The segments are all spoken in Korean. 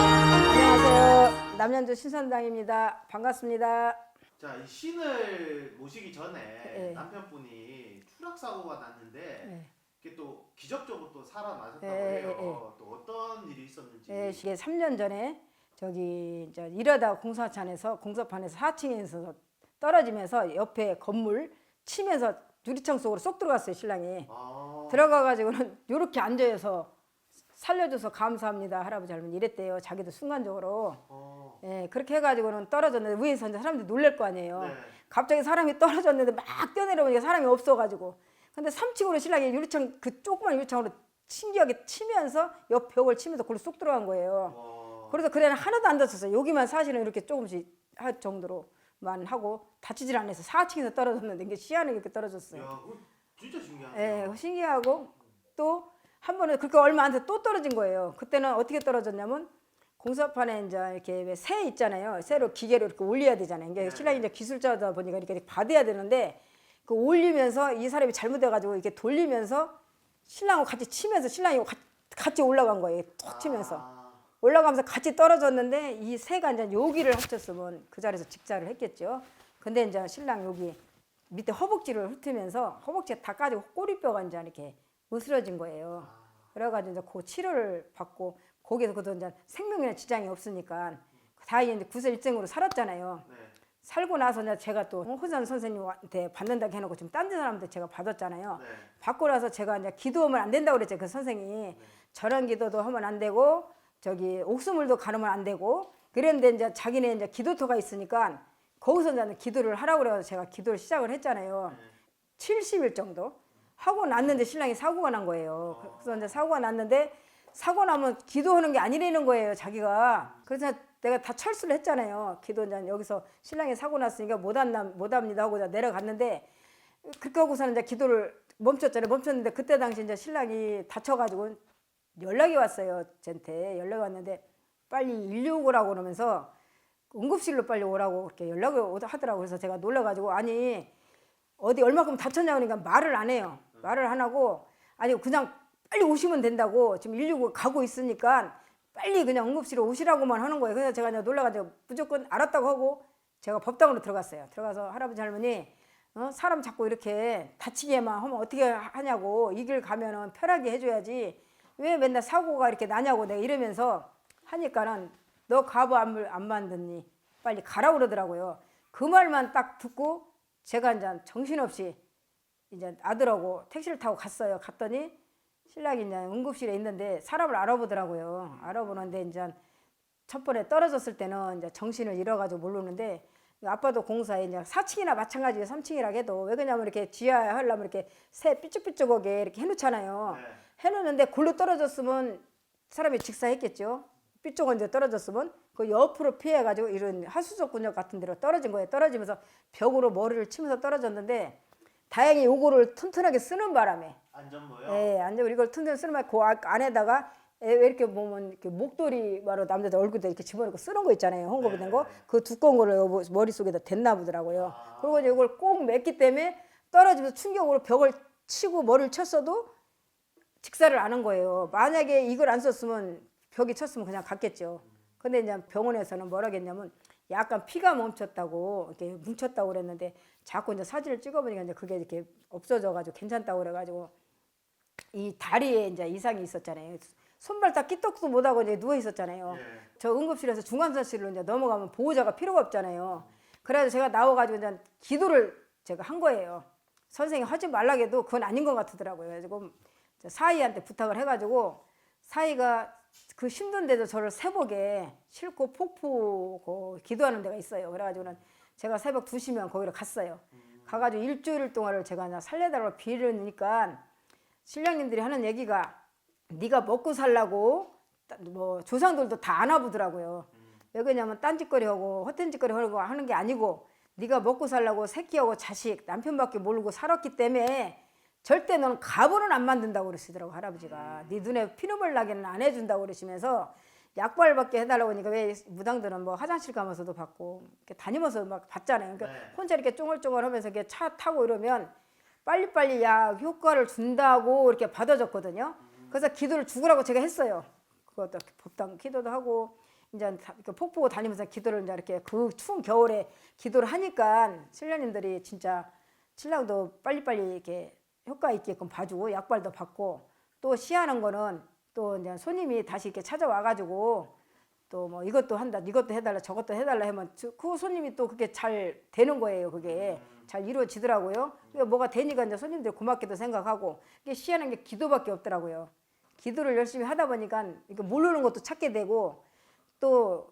안녕하세요. 남양주 신선당입니다. 반갑습니다. 자, 이 신을 모시기 전에 네. 남편분이 추락 사고가 났는데 네. 이게 또 기적적으로 또 살아나셨다고 네, 해요. 네, 네. 또 어떤 일이 있었는지. 네, 이게 3년 전에 저기 이제 일하다가 공사판에서 4층에서 떨어지면서 옆에 건물 치면서 유리창 속으로 쏙 들어갔어요, 신랑이. 들어가가지고는 요렇게 앉아서 살려줘서 감사합니다, 할아버지 할머니 이랬대요. 자기도 순간적으로. 예, 그렇게 해가지고는 떨어졌는데 위에서 이제 사람들이 놀랄 거 아니에요. 네. 갑자기 사람이 떨어졌는데 막 뛰어내려오니까 사람이 없어가지고. 근데 3층으로 신랑이 유리창 그 조그만 유리창으로 신기하게 치면서 옆 벽을 치면서 그걸로 쏙 들어간 거예요. 그래서 그래는 하나도 안 다쳤어요. 여기만 사실은 이렇게 조금씩 할 정도로만 하고 다치질 않아서 4층에서 떨어졌는데 이게 시야는 이렇게 떨어졌어요. 야, 그거 진짜 신기하네요. 예, 신기하고 또 한 번은 그렇게 얼마 안 돼 또 떨어진 거예요. 그때는 어떻게 떨어졌냐면 공사판에 이제 이렇게 왜 새 있잖아요. 새로 기계로 이렇게 올려야 되잖아요. 이게 신랑이 이제 기술자다 보니까 이렇게 받아야 되는데 그 올리면서 이 사람이 잘못해가지고 이렇게 돌리면서 신랑하고 같이 치면서 신랑이 같이 올라간 거예요. 툭 치면서 올라가면서 같이 떨어졌는데 이 새가 이제 여기를 합쳤으면 그 자리에서 직사를 했겠죠. 근데 이제 신랑 여기 밑에 허벅지를 훑으면서 허벅지가 다 까지고 꼬리뼈가 이제 이렇게 으스러진 거예요. 그래가지고 이제 그 치료를 받고 거기서 그도 이제 생명에 지장이 없으니까 다행히 이제 구설일생으로 살았잖아요. 네. 살고 나서 이제 제가 또 호선 선생님한테 받는다고 해놓고 지금 딴 데 사람한테 제가 받았잖아요. 네. 받고 나서 제가 이제 기도하면 안 된다고 그랬죠. 그 선생이 저런 기도도 하면 안 되고 저기 옥수물도 가르면 안 되고 그랬는데 이제 자기네 이제 기도터가 있으니까 거기서 이제 기도를 하라고 그래서 제가 기도를 시작을 했잖아요. 70일 정도 하고 났는데 신랑이 사고가 난 거예요. 그래서 이제 사고가 났는데 사고 나면 기도하는 게 아니라는 거예요, 자기가. 그래서 내가 다 철수를 했잖아요. 기도 이제 여기서 신랑이 사고 났으니까 못 합니다 하고 내려갔는데 그렇게 하고서는 이제 기도를 멈췄잖아요. 멈췄는데 그때 당시 이제 신랑이 다쳐가지고 연락이 왔어요. 저한테 연락이 왔는데 빨리 119라고 그러면서 응급실로 빨리 오라고 그렇게 연락을 하더라고요. 그래서 제가 놀라가지고 아니 어디 얼마큼 다쳤냐고 그러니까 말을 안 해요. 말을 안 하고 아니 그냥 빨리 오시면 된다고 지금 119 가고 있으니까 빨리 그냥 응급실에 오시라고만 하는 거예요. 그래서 제가 놀라가지고 무조건 알았다고 하고 제가 법당으로 들어갔어요. 들어가서 할아버지 할머니 사람 자꾸 이렇게 다치게만 하면 어떻게 하냐고 이 길 가면은 편하게 해줘야지 왜 맨날 사고가 이렇게 나냐고 내가 이러면서 하니까는 너 가부 안 만드니 빨리 가라 그러더라고요. 그 말만 딱 듣고 제가 이제 정신없이 이제 아들하고 택시를 타고 갔어요. 갔더니 신랑이 이제 응급실에 있는데 사람을 알아보더라고요. 알아보는데 이제 첫 번에 떨어졌을 때는 이제 정신을 잃어가지고 모르는데 아빠도 공사에 이제 4층이나 마찬가지예요. 3층이라 해도 왜 그러냐면 이렇게 지하에 하려면 이렇게 새 삐쭉삐쭉하게 이렇게 해놓잖아요. 네. 해놓는데 골로 떨어졌으면 사람이 직사했겠죠. 삐쪽은 이제 떨어졌으면 그 옆으로 피해가지고 이런 하수적 근육 같은 데로 떨어진 거예요. 떨어지면서 벽으로 머리를 치면서 떨어졌는데 다행히 요거를 튼튼하게 쓰는 바람에 안전모요? 예, 안전 이걸 튼튼히 쓰는 바람에 그 안에다가 왜 이렇게 보면 이렇게 목도리 바로 남자들 얼굴에 이렇게 집어넣고 쓰는 거 있잖아요. 홍보가 된 거. 그 두꺼운 거를 머릿속에다 댔나 보더라고요. 그리고 이제 이걸 꼭 맸기 때문에 떨어지면서 충격으로 벽을 치고 머리를 쳤어도 직사를 안 한 거예요. 만약에 이걸 안 썼으면 벽이 쳤으면 그냥 갔겠죠. 근데 이제 병원에서는 뭐라 했냐면 약간 피가 멈췄다고 이렇게 뭉쳤다고 그랬는데 자꾸 이제 사진을 찍어보니까 이제 그게 이렇게 없어져가지고 괜찮다고 그래가지고 이 다리에 이제 이상이 있었잖아요. 손발 다 끼떡도 못하고 이제 누워 있었잖아요. 저 응급실에서 중환자실로 이제 넘어가면 보호자가 필요가 없잖아요. 그래서 제가 나와가지고 이제 기도를 제가 한 거예요. 선생님 하지 말라고 해도 그건 아닌 것 같더라고요. 그래서 사이한테 부탁을 해가지고 사이가 그 힘든데도 저를 새벽에 싣고 폭포 기도하는 데가 있어요. 그래가지고는 제가 새벽 2시면 거기로 갔어요. 가가지고 일주일 동안을 제가 살려달라고 빌으니까 신랑님들이 하는 얘기가 네가 먹고 살라고 뭐 조상들도 다 안아보더라고요. 왜 그러냐면 딴짓거리하고 헛된짓거리 하고 하는 게 아니고 네가 먹고 살라고 새끼하고 자식 남편밖에 모르고 살았기 때문에 절대 너는 가부는 안 만든다고 그러시더라고 할아버지가. 네 눈에 피눈물 나게는 안 해준다고 그러시면서 약발받게 해달라고 하니까 왜 무당들은 뭐 화장실 가면서도 받고 이렇게 다니면서 막 받잖아요. 그러니까 네. 혼자 이렇게 쫑얼쫑얼하면서 이렇게 차 타고 이러면 빨리빨리 약 효과를 준다고 이렇게 받아줬거든요. 그래서 기도를 죽으라고 제가 했어요. 그것도 법당 기도도 하고 이제 이렇게 폭포 다니면서 기도를 이제 이렇게 그 추운 겨울에 기도를 하니까 신령님들이 진짜 신랑도 빨리빨리 이렇게 효과 있게끔 봐주고 약발도 받고 또 시하는 거는 또 이제 손님이 다시 이렇게 찾아와가지고 또 뭐 이것도 한다, 이것도 해달라, 저것도 해달라 하면 그 손님이 또 그게 잘 되는 거예요. 그게 잘 이루어지더라고요. 그러니까 뭐가 되니까 이제 손님들 고맙게도 생각하고 이게 시하는 게 기도밖에 없더라고요. 기도를 열심히 하다 보니까 이렇게 모르는 것도 찾게 되고 또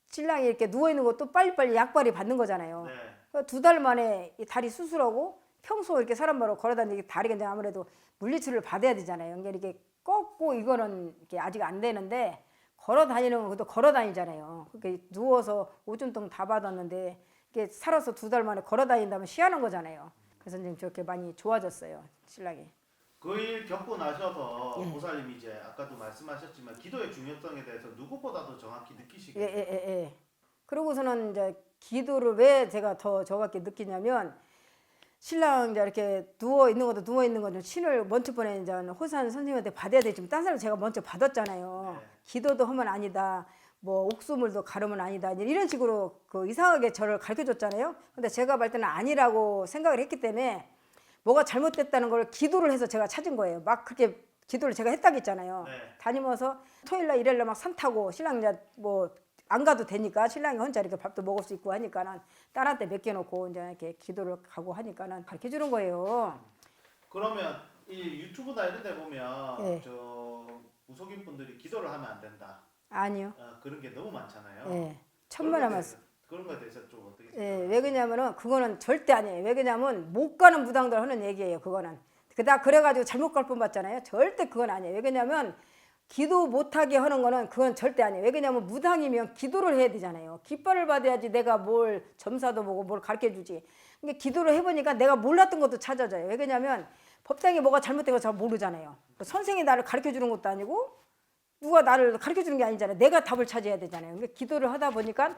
신랑이 이렇게 누워 있는 것도 빨리빨리 약발이 받는 거잖아요. 네. 2달 만에 이 다리 수술하고 평소 이렇게 사람 바로 걸어다니기 다리가 이제 아무래도 물리치료를 받아야 되잖아요. 그러니까 이렇게 꺾고 이거는 이렇게 아직 안 되는데 걸어 다니는 건 그것도 걸어 다니잖아요. 그렇게 누워서 오줌 똥 다 받았는데 이게 살아서 2달 만에 걸어 다닌다면 쉬하는 거잖아요. 그래서 이제 저렇게 많이 좋아졌어요, 신랑이. 그 일 겪고 나셔서 예. 보살님이 이제 아까도 말씀하셨지만 기도의 중요성에 대해서 누구보다도 정확히 예, 느끼시게 예, 예, 예. 그러고서는 이제 기도를 왜 제가 더 정확히 느끼냐면 신랑 이제 이렇게 누워 있는 것도 누워 있는 거좀 신을 먼저 번에 이제 호산 선생님한테 받아야 되지만 딴 사람 제가 먼저 받았잖아요. 네. 기도도 하면 아니다. 뭐 옥수물도 가르면 아니다. 이제 이런 식으로 그 이상하게 저를 가르쳐 줬잖아요. 근데 제가 볼 때는 아니라고 생각을 했기 때문에 뭐가 잘못됐다는 걸 기도를 해서 제가 찾은 거예요. 막 그렇게 기도를 제가 했다고 했잖아요. 네. 다니면서 토요일날 일요일날 막 산 타고 신랑 이제 뭐 안 가도 되니까 신랑이 혼자 이렇게 밥도 먹을 수 있고 하니까는 딸한테 맡겨놓고 이제 이렇게 기도를 가고 하니까는 가르쳐 주는 거예요. 그러면 이 유튜브나 이런 데 보면 예. 저 무속인 분들이 기도를 하면 안 된다. 아니요. 그런 게 너무 많잖아요. 예. 천만에 말씀. 그런 거에 대해서 좀 어떻게 예, 왜 그러냐면은 그거는 절대 아니에요. 왜 그러냐면 못 가는 무당들 하는 얘기예요. 그거는. 그다 그래가지고 잘못 갈 뻔 봤잖아요. 절대 그건 아니에요. 왜 그러냐면 기도 못하게 하는 거는 그건 절대 아니에요. 왜 그러냐면 무당이면 기도를 해야 되잖아요. 깃발을 받아야지 내가 뭘 점사도 보고 뭘 가르쳐 주지. 근데 기도를 해보니까 내가 몰랐던 것도 찾아져요. 왜 그러냐면 법당에 뭐가 잘못된 거 잘 모르잖아요. 선생이 나를 가르쳐 주는 것도 아니고 누가 나를 가르쳐 주는 게 아니잖아요. 내가 답을 찾아야 되잖아요. 근데 기도를 하다 보니까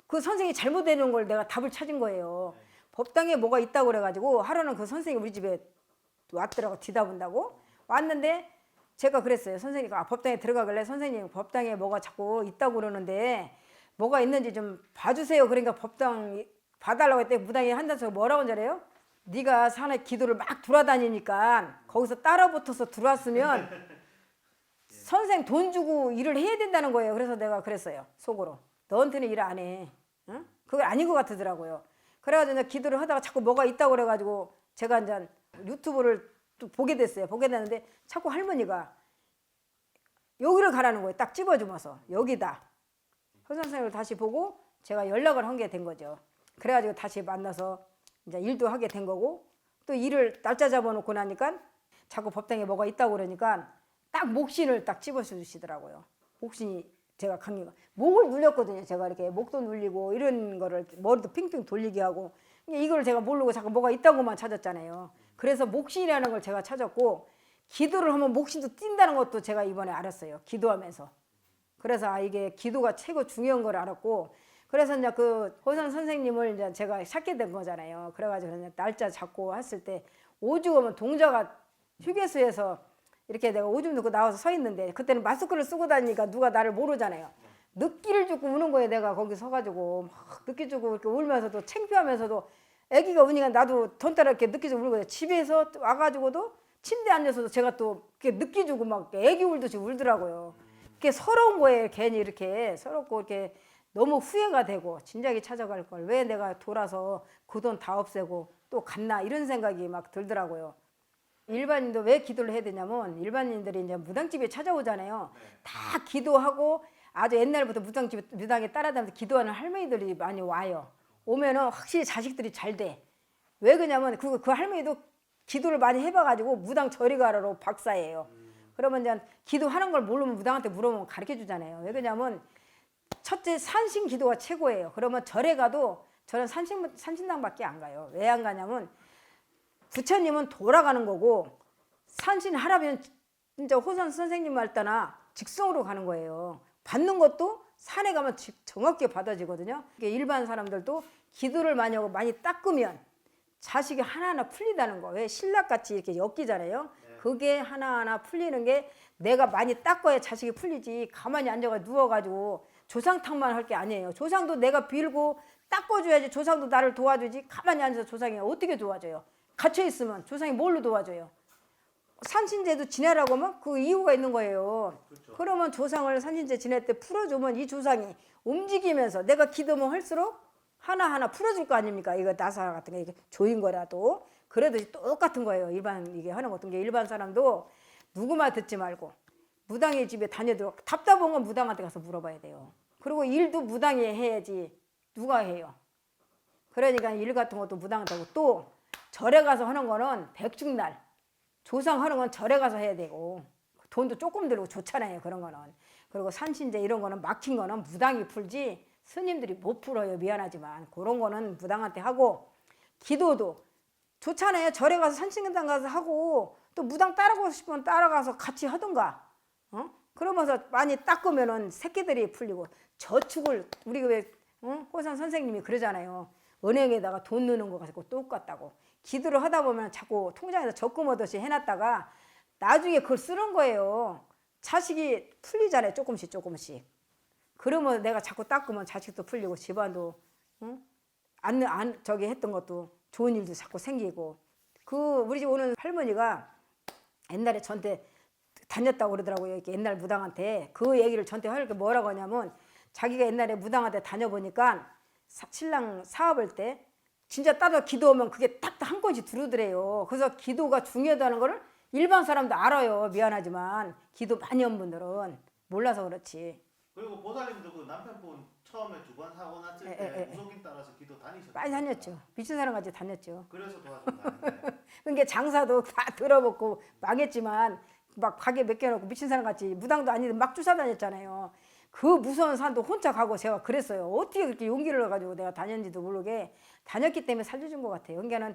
그 선생이 잘못되는 걸 내가 답을 찾은 거예요. 법당에 뭐가 있다고 그래가지고 하루는 그 선생이 우리 집에 왔더라고. 뒤다본다고 왔는데 제가 그랬어요. 선생님이 법당에 들어가길래 선생님 법당에 뭐가 자꾸 있다고 그러는데 뭐가 있는지 좀 봐주세요. 그러니까 법당 봐달라고 했더니 무당이 한다서 뭐라고 한 잘해요? 네가 산에 기도를 막 돌아다니니까 거기서 따라붙어서 들어왔으면 선생 돈 주고 일을 해야 된다는 거예요. 그래서 내가 그랬어요. 속으로. 너한테는 일 안 해. 응? 그게 아닌 것 같더라고요. 그래가지고 이제 기도를 하다가 자꾸 뭐가 있다고 그래가지고 제가 이제 유튜브를 또 보게 됐어요. 보게 됐는데 자꾸 할머니가 여기를 가라는 거예요. 딱 집어주면서 여기다. 허 선생님을 다시 보고 제가 연락을 한 게 된 거죠. 그래가지고 다시 만나서 이제 일도 하게 된 거고 또 일을 날짜 잡아놓고 나니까 자꾸 법당에 뭐가 있다고 그러니까 딱 목신을 딱 집어주시더라고요. 목신이 제가 강의가 목을 눌렸거든요. 제가 이렇게 목도 눌리고 이런 거를 머리도 핑핑 돌리게 하고 이걸 제가 모르고 자꾸 뭐가 있다고만 찾았잖아요. 그래서 목신이라는 걸 제가 찾았고 기도를 하면 목신도 뛴다는 것도 제가 이번에 알았어요. 기도하면서. 그래서 이게 기도가 최고 중요한 걸 알았고 그래서 이제 그 호선 선생님을 이제 제가 찾게 된 거잖아요. 그래가지고 이제 날짜 잡고 했을 때 오죽하면 동자가 휴게소에서 이렇게 내가 오줌 넣고 나와서 서 있는데 그때는 마스크를 쓰고 다니니까 누가 나를 모르잖아요. 느끼를 주고 우는 거예요. 내가 거기 서가지고 막 느끼 주고 이렇게 울면서도 창피하면서도 아기가 우니까 나도 돈 따라 이렇게 느끼 주고 울고 집에서 와가지고도 침대에 앉아서도 제가 또 이렇게 느끼 주고 막 아기 울듯이 울더라고요. 그게 서러운 거예요. 괜히 이렇게 서럽고 이렇게 너무 후회가 되고 진작에 찾아갈 걸 왜 내가 돌아서 그 돈 다 없애고 또 갔나 이런 생각이 막 들더라고요. 일반인도 왜 기도를 해야 되냐면 일반인들이 이제 무당집에 찾아오잖아요. 다 기도하고 아주 옛날부터 무당에 따라다니면서 기도하는 할머니들이 많이 와요. 오면은 확실히 자식들이 잘 돼. 왜 그러냐면 그 할머니도 기도를 많이 해봐가지고 무당 저리 가라로 박사예요. 그러면 이제 기도하는 걸 모르면 무당한테 물어보면 가르쳐 주잖아요. 왜 그러냐면 첫째 산신 기도가 최고예요. 그러면 절에 가도 저는 산신당밖에 안 가요. 왜 안 가냐면 부처님은 돌아가는 거고 산신 하라면 진짜 호선 선생님 말 따나 직성으로 가는 거예요. 받는 것도 산에 가면 정확히 받아지거든요. 일반 사람들도 기도를 많이 하고 많이 닦으면 자식이 하나하나 풀리다는 거. 왜 신락같이 이렇게 엮이잖아요. 그게 하나하나 풀리는 게 내가 많이 닦아야 자식이 풀리지. 가만히 앉아가 누워가지고 조상탕만 할 게 아니에요. 조상도 내가 빌고 닦아줘야지 조상도 나를 도와주지. 가만히 앉아서 조상이 어떻게 도와줘요? 갇혀있으면 조상이 뭘로 도와줘요? 산신제도 지내라고 하면 그 이유가 있는 거예요. 그렇죠. 그러면 조상을 산신제 지낼 때 풀어주면 이 조상이 움직이면서 내가 기도만 할수록 하나하나 풀어줄 거 아닙니까? 이거 나사 같은 거 이게 조인 거라도 그래도 똑같은 거예요. 일반 이게 하는 것도 일반 사람도 누구 말 듣지 말고 무당의 집에 다녀도 답답한 건 무당한테 가서 물어봐야 돼요. 그리고 일도 무당이 해야지 누가 해요? 그러니까 일 같은 것도 무당한테 하고 또 절에 가서 하는 거는 백중날 조상 하는 건 절에 가서 해야 되고 돈도 조금 들고 좋잖아요. 그런 거는. 그리고 산신제 이런 거는 막힌 거는 무당이 풀지 스님들이 못 풀어요. 미안하지만 그런 거는 무당한테 하고 기도도 좋잖아요. 절에 가서 산신당 가서 하고 또 무당 따라가고 싶으면 따라가서 같이 하든가. 그러면서 많이 닦으면은 새끼들이 풀리고 저축을 우리 왜 호산 선생님이 그러잖아요. 은행에다가 돈 넣는 거 가지고 똑같다고. 기도를 하다 보면 자꾸 통장에서 적금 얻듯이 해놨다가 나중에 그걸 쓰는 거예요. 자식이 풀리잖아요. 조금씩 조금씩. 그러면 내가 자꾸 닦으면 자식도 풀리고 집안도 저기 했던 것도 좋은 일도 자꾸 생기고. 우리 집 오는 할머니가 옛날에 저한테 다녔다고 그러더라고요. 이렇게 옛날 무당한테. 그 얘기를 저한테 하니까 뭐라고 하냐면 자기가 옛날에 무당한테 다녀보니까 신랑 사업할 때 진짜 따로 기도하면 그게 딱 한 건씩 들어오더래요. 그래서 기도가 중요하다는 거를 일반 사람도 알아요. 미안하지만 기도 많이 한 분들은 몰라서 그렇지. 그리고 보살님도 그 남편분 처음에 두 번 사고 났을 때 무속인 따라서 기도 다니셨죠? 많이 다녔죠. 미친 사람 같이 다녔죠. 그래서 도와준 거 아니에요? 그러니까 장사도 다 들어먹고 망했지만 막 가게 맡겨놓고 미친 사람 같이 무당도 아닌데 막 쫓아다녔잖아요. 그 무서운 산도 혼자 가고 제가 그랬어요. 어떻게 그렇게 용기를 내가지고 내가 다녔는지도 모르게 다녔기 때문에 살려준 것 같아요. 그러니까는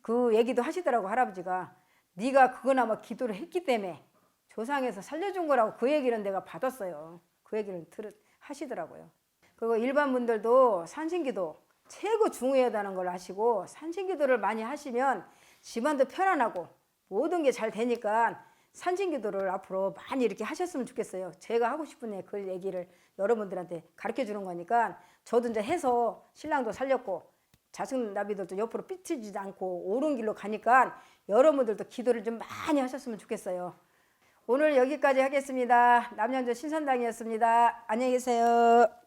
그 얘기도 하시더라고 할아버지가 네가 그거나마 기도를 했기 때문에 조상에서 살려준 거라고 그 얘기는 내가 받았어요. 그 얘기를 하시더라고요. 그리고 일반 분들도 산신기도 최고 중요하다는 걸 아시고 산신기도를 많이 하시면 집안도 편안하고 모든 게 잘 되니까 산신기도를 앞으로 많이 이렇게 하셨으면 좋겠어요. 제가 하고 싶은 그 얘기를 여러분들한테 가르쳐 주는 거니까 저도 이제 해서 신랑도 살렸고 자식 나비들도 옆으로 삐치지 않고 옳은 길로 가니까 여러분들도 기도를 좀 많이 하셨으면 좋겠어요. 오늘 여기까지 하겠습니다. 남양주 신선당이었습니다. 안녕히 계세요.